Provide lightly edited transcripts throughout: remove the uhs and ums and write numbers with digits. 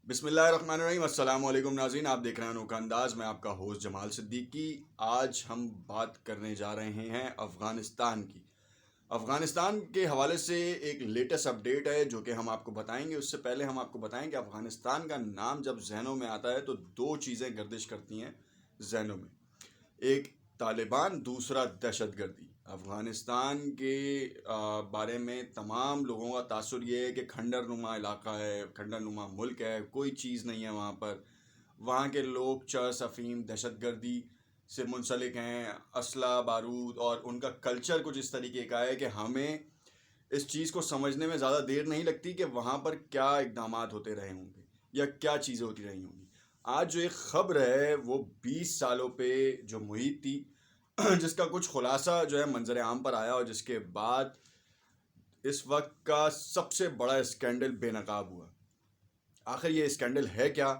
بسم اللہ الرحمن الرحیم۔ السلام علیکم ناظرین، آپ دیکھ رہے ہیں انوکھا انداز۔ میں آپ کا ہوسٹ جمال صدیقی۔ آج ہم بات کرنے جا رہے ہیں افغانستان کی۔ افغانستان کے حوالے سے ایک لیٹسٹ اپڈیٹ ہے جو کہ ہم آپ کو بتائیں گے۔ اس سے پہلے ہم آپ کو بتائیں کہ افغانستان کا نام جب ذہنوں میں آتا ہے تو دو چیزیں گردش کرتی ہیں ذہنوں میں، ایک طالبان، دوسرا دہشت گردی۔ افغانستان کے بارے میں تمام لوگوں کا تاثر یہ ہے کہ کھنڈر نما علاقہ ہے، کھنڈر نما ملک ہے، کوئی چیز نہیں ہے وہاں پر۔ وہاں کے لوگ چرس، افیم، دہشت گردی سے منسلک ہیں، اسلحہ بارود، اور ان کا کلچر کچھ اس طریقے کا ہے کہ ہمیں اس چیز کو سمجھنے میں زیادہ دیر نہیں لگتی کہ وہاں پر کیا اقدامات ہوتے رہے ہوں گے یا کیا چیزیں ہوتی رہی ہوں گی۔ آج جو ایک خبر ہے وہ 20 سالوں پہ جو محیط تھی، جس کا کچھ خلاصہ جو ہے منظر عام پر آیا، اور جس کے بعد اس وقت کا سب سے بڑا اسکینڈل بے نقاب ہوا۔ آخر یہ اسکینڈل ہے کیا؟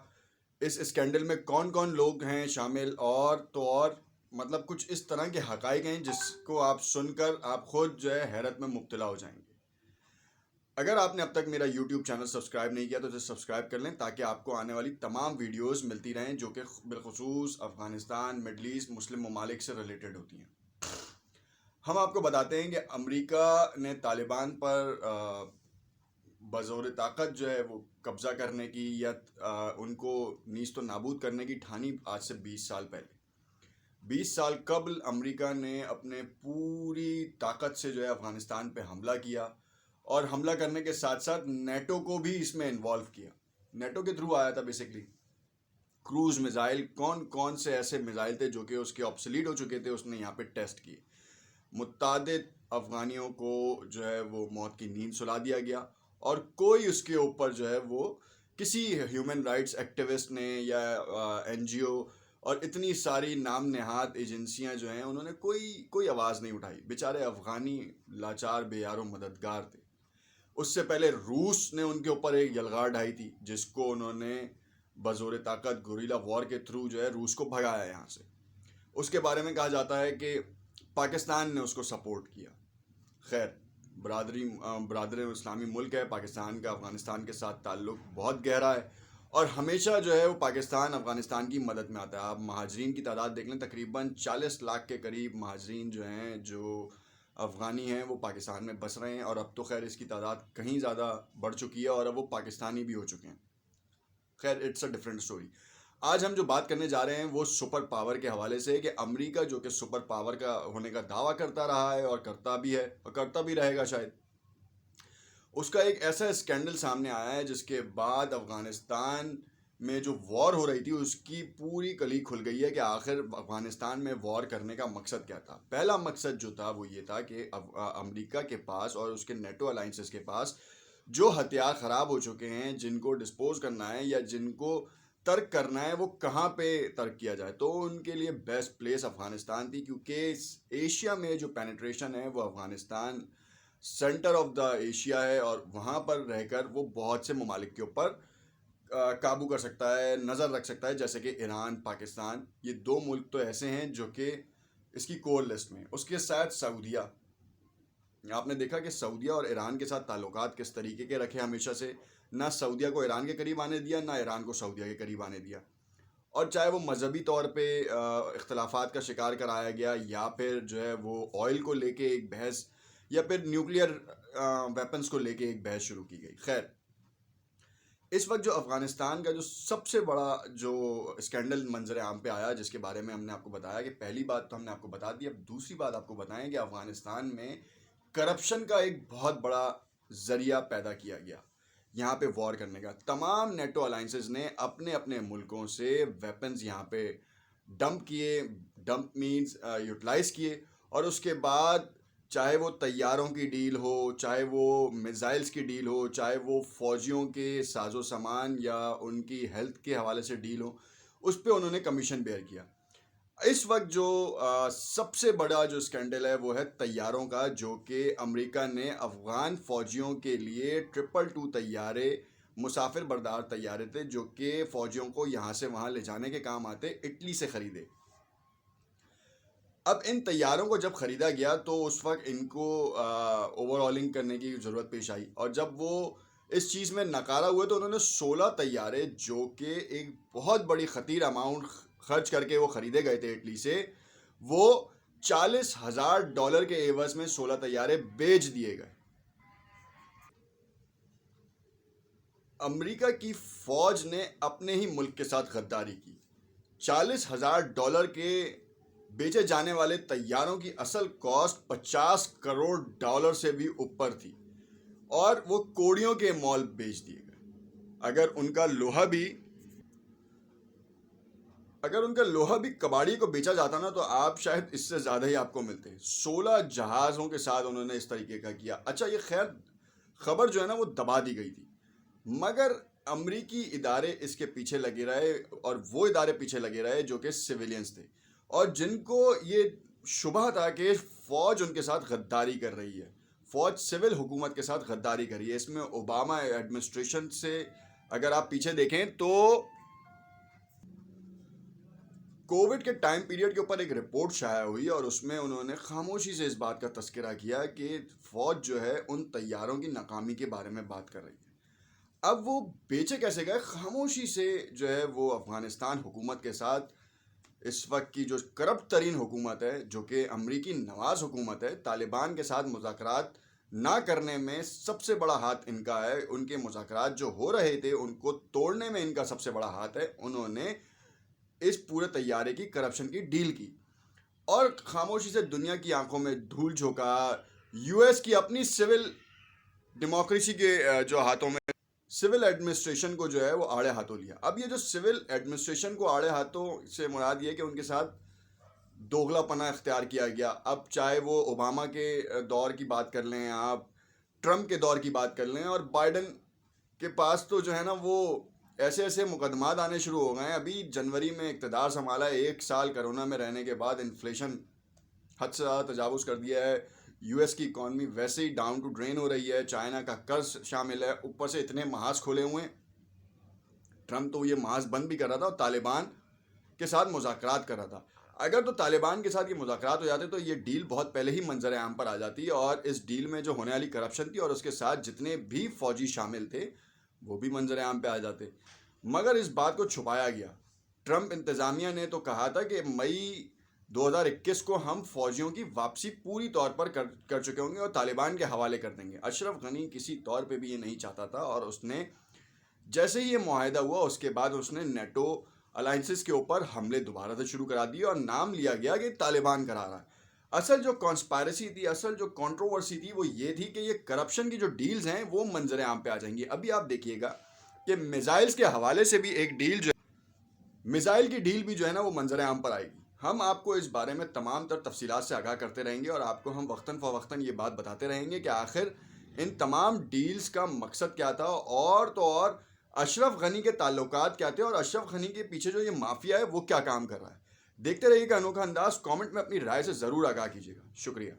اس اسکینڈل میں کون کون لوگ ہیں شامل؟ اور مطلب کچھ اس طرح کے حقائق ہیں جس کو آپ سن کر آپ خود جو ہے حیرت میں مبتلا ہو جائیں گے۔ اگر آپ نے اب تک میرا یوٹیوب چینل سبسکرائب نہیں کیا تو اسے سبسکرائب کر لیں تاکہ آپ کو آنے والی تمام ویڈیوز ملتی رہیں جو کہ بالخصوص افغانستان، مڈل ایسٹ، مسلم ممالک سے ریلیٹڈ ہوتی ہیں۔ ہم آپ کو بتاتے ہیں کہ امریکہ نے طالبان پر بزور طاقت جو ہے وہ قبضہ کرنے کی یا ان کو نیست و نابود کرنے کی ٹھانی آج سے 20 سال پہلے۔ 20 سال قبل امریکہ نے اپنے پوری طاقت سے جو ہے افغانستان پہ حملہ کیا، اور حملہ کرنے کے ساتھ ساتھ نیٹو کو بھی اس میں انوالو کیا۔ نیٹو کے تھرو آیا تھا بیسکلی۔ کروز میزائل، کون کون سے ایسے میزائل تھے جو کہ اس کے آبسلیٹ ہو چکے تھے، اس نے یہاں پہ ٹیسٹ کیے۔ متعدد افغانیوں کو جو ہے وہ موت کی نیند سلا دیا گیا، اور کوئی اس کے اوپر جو ہے وہ کسی ہیومن رائٹس ایکٹیوسٹ نے یا این جی او اور اتنی ساری نام نہاد ایجنسیاں جو ہیں انہوں نے کوئی آواز نہیں اٹھائی۔ بیچارے افغانی لاچار بے یار و مددگار تھے۔ اس سے پہلے روس نے ان کے اوپر ایک یلغار ڈھائی تھی جس کو انہوں نے بزور طاقت گوریلا وار کے تھرو جو ہے روس کو بھگایا یہاں سے۔ اس کے بارے میں کہا جاتا ہے کہ پاکستان نے اس کو سپورٹ کیا۔ خیر، برادر اسلامی ملک ہے پاکستان کا، افغانستان کے ساتھ تعلق بہت گہرا ہے، اور ہمیشہ جو ہے وہ پاکستان افغانستان کی مدد میں آتا ہے۔ آپ مہاجرین کی تعداد دیکھ لیں، تقریباً 40 لاکھ کے قریب مہاجرین جو ہیں، جو افغانی ہیں، وہ پاکستان میں بس رہے ہیں، اور اب تو خیر اس کی تعداد کہیں زیادہ بڑھ چکی ہے اور اب وہ پاکستانی بھی ہو چکے ہیں۔ خیر، اٹس اے ڈفرینٹ اسٹوری۔ آج ہم جو بات کرنے جا رہے ہیں وہ سپر پاور کے حوالے سے ہے کہ امریکہ جو کہ سپر پاور کا ہونے کا دعویٰ کرتا رہا ہے اور کرتا بھی ہے اور کرتا بھی رہے گا شاید، اس کا ایک ایسا اسکینڈل سامنے آیا ہے جس کے بعد افغانستان میں جو وار ہو رہی تھی اس کی پوری کلی کھل گئی ہے کہ آخر افغانستان میں وار کرنے کا مقصد کیا تھا۔ پہلا مقصد جو تھا وہ یہ تھا کہ امریکہ کے پاس اور اس کے نیٹو الائنسز کے پاس جو ہتھیار خراب ہو چکے ہیں، جن کو ڈسپوز کرنا ہے یا جن کو ترک کرنا ہے، وہ کہاں پہ ترک کیا جائے۔ تو ان کے لیے بیسٹ پلیس افغانستان تھی، کیونکہ ایشیا میں جو پینیٹریشن ہے وہ Afghanistan centre of the Asia ہے، اور وہاں پر رہ کر وہ بہت سے ممالک کے اوپر قابو کر سکتا ہے، نظر رکھ سکتا ہے، جیسے کہ ایران، پاکستان۔ یہ دو ملک تو ایسے ہیں جو کہ اس کی کور لسٹ میں۔ اس کے ساتھ سعودیہ، آپ نے دیکھا کہ سعودیہ اور ایران کے ساتھ تعلقات کس طریقے کے رکھے ہمیشہ سے۔ نہ سعودیہ کو ایران کے قریب آنے دیا، نہ ایران کو سعودیہ کے قریب آنے دیا، اور چاہے وہ مذہبی طور پہ اختلافات کا شکار کرایا گیا، یا پھر جو ہے وہ آئل کو لے کے ایک بحث، یا پھر نیوکلیئر ویپنز کو لے کے ایک بحث شروع کی گئی۔ خیر، اس وقت جو افغانستان کا جو سب سے بڑا جو اسکینڈل منظر عام پہ آیا، جس کے بارے میں ہم نے آپ کو بتایا کہ پہلی بات تو ہم نے آپ کو بتا دی، اب دوسری بات آپ کو بتائیں کہ افغانستان میں کرپشن کا ایک بہت بڑا ذریعہ پیدا کیا گیا یہاں پہ وار کرنے کا۔ تمام نیٹو الائنسز نے اپنے اپنے ملکوں سے ویپنز یہاں پہ ڈمپ کیے، ڈمپ مینز یوٹیلائز کیے، اور اس کے بعد چاہے وہ طیاروں کی ڈیل ہو، چاہے وہ میزائلز کی ڈیل ہو، چاہے وہ فوجیوں کے ساز و سامان یا ان کی ہیلتھ کے حوالے سے ڈیل ہو، اس پہ انہوں نے کمیشن بیئر کیا۔ اس وقت جو سب سے بڑا جو اسکینڈل ہے وہ ہے طیاروں کا، جو کہ امریکہ نے افغان فوجیوں کے لیے 222 طیارے، مسافر بردار طیارے تھے جو کہ فوجیوں کو یہاں سے وہاں لے جانے کے کام آتے، اٹلی سے خریدے۔ اب ان طیاروں کو جب خریدا گیا تو اس وقت ان کو اوور ہالنگ کرنے کی ضرورت پیش آئی، اور جب وہ اس چیز میں ناکارہ ہوئے تو انہوں نے 16 طیارے، جو کہ ایک بہت بڑی خطیر اماؤنٹ خرچ کر کے وہ خریدے گئے تھے اٹلی سے، وہ $40,000 کے عوض میں 16 طیارے بیچ دیے گئے۔ امریکہ کی فوج نے اپنے ہی ملک کے ساتھ غداری کی۔ $40,000 کے بیچے جانے والے طیاروں کی اصل کاسٹ $50 کروڑ سے بھی اوپر تھی، اور وہ کوڑیوں کے مول بیچ دیے گئے۔ اگر ان کا لوہا بھی کباڑی کو بیچا جاتا نا، تو آپ شاید اس سے زیادہ ہی آپ کو ملتے۔ 16 جہازوں کے ساتھ انہوں نے اس طریقے کا کیا۔ اچھا، یہ خیر خبر جو ہے نا وہ دبا دی گئی تھی، مگر امریکی ادارے اس کے پیچھے لگے رہے، اور وہ ادارے پیچھے لگے رہے جو کہ سویلینز تھے، اور جن کو یہ شبہ تھا کہ فوج ان کے ساتھ غداری کر رہی ہے، فوج سول حکومت کے ساتھ غداری کر رہی ہے۔ اس میں اوباما ایڈمنسٹریشن سے اگر آپ پیچھے دیکھیں تو کووڈ کے ٹائم پیریڈ کے اوپر ایک رپورٹ شائع ہوئی، اور اس میں انہوں نے خاموشی سے اس بات کا تذکرہ کیا کہ فوج جو ہے ان طیاروں کی ناکامی کے بارے میں بات کر رہی ہے۔ اب وہ بیچے کیسے گئے؟ خاموشی سے جو ہے وہ افغانستان حکومت کے ساتھ، اس وقت کی جو کرپٹ ترین حکومت ہے، جو کہ امریکی نواز حکومت ہے، طالبان کے ساتھ مذاکرات نہ کرنے میں سب سے بڑا ہاتھ ان کا ہے۔ ان کے مذاکرات جو ہو رہے تھے ان کو توڑنے میں ان کا سب سے بڑا ہاتھ ہے۔ انہوں نے اس پورے طیارے کی کرپشن کی ڈیل کی، اور خاموشی سے دنیا کی آنکھوں میں دھول جھونکا۔ یو ایس کی اپنی سول ڈیموکریسی کے جو ہاتھوں میں سول ایڈمنسٹریشن کو جو ہے وہ آڑے ہاتھوں لیا۔ اب یہ جو سول ایڈمنسٹریشن کو آڑے ہاتھوں سے مراد یہ کہ ان کے ساتھ دوغلا پنا اختیار کیا گیا۔ اب چاہے وہ اوباما کے دور کی بات کر لیں، آپ ٹرمپ کے دور کی بات کر لیں، اور بائیڈن کے پاس تو جو ہے نا وہ ایسے ایسے مقدمات آنے شروع ہو گئے ہیں۔ ابھی جنوری میں اقتدار سنبھالا ہے، 1 سال کرونا میں رہنے کے بعد انفلیشن حد سے زیادہ تجاوز کر دیا ہے۔ یو ایس کی اکانومی ویسے ہی ڈاؤن ٹو ڈرین ہو رہی ہے، چائنا کا قرض شامل ہے، اوپر سے اتنے محاذ کھولے ہوئے ہیں۔ ٹرمپ تو یہ محاذ بند بھی کر رہا تھا، اور طالبان کے ساتھ مذاکرات کر رہا تھا۔ اگر تو طالبان کے ساتھ یہ مذاکرات ہو جاتے تو یہ ڈیل بہت پہلے ہی منظر عام پر آ جاتی، اور اس ڈیل میں جو ہونے والی کرپشن تھی اور اس کے ساتھ جتنے بھی فوجی شامل تھے وہ بھی منظر عام پہ آ جاتے، مگر اس بات کو چھپایا گیا۔ ٹرمپ انتظامیہ نے تو کہا تھا کہ مئی 2021 کو ہم فوجیوں کی واپسی پوری طور پر کر چکے ہوں گے اور طالبان کے حوالے کر دیں گے۔ اشرف غنی کسی طور پہ بھی یہ نہیں چاہتا تھا، اور اس نے جیسے ہی یہ معاہدہ ہوا اس کے بعد اس نے نیٹو الائنسز کے اوپر حملے دوبارہ سے شروع کرا دیے، اور نام لیا گیا کہ طالبان کرا رہا ہے۔ اصل جو کانسپائرسی تھی، اصل جو کنٹروورسی تھی، وہ یہ تھی کہ یہ کرپشن کی جو ڈیلز ہیں وہ منظر عام پہ آ جائیں گی۔ ابھی آپ دیکھیے گا کہ میزائلز کے حوالے سے بھی ایک ڈیل جو میزائل کی ڈیل بھی جو ہے نا وہ منظر عام پر آئے گی۔ ہم آپ کو اس بارے میں تمام تر تفصیلات سے آگاہ کرتے رہیں گے، اور آپ کو ہم وقتاً فوقتاً یہ بات بتاتے رہیں گے کہ آخر ان تمام ڈیلز کا مقصد کیا تھا، اور تو اور اشرف غنی کے تعلقات کیا تھے، اور اشرف غنی کے پیچھے جو یہ مافیا ہے وہ کیا کام کر رہا ہے۔ دیکھتے رہیے گا انوکھا انداز۔ کامنٹ میں اپنی رائے سے ضرور آگاہ کیجیے گا۔ شکریہ۔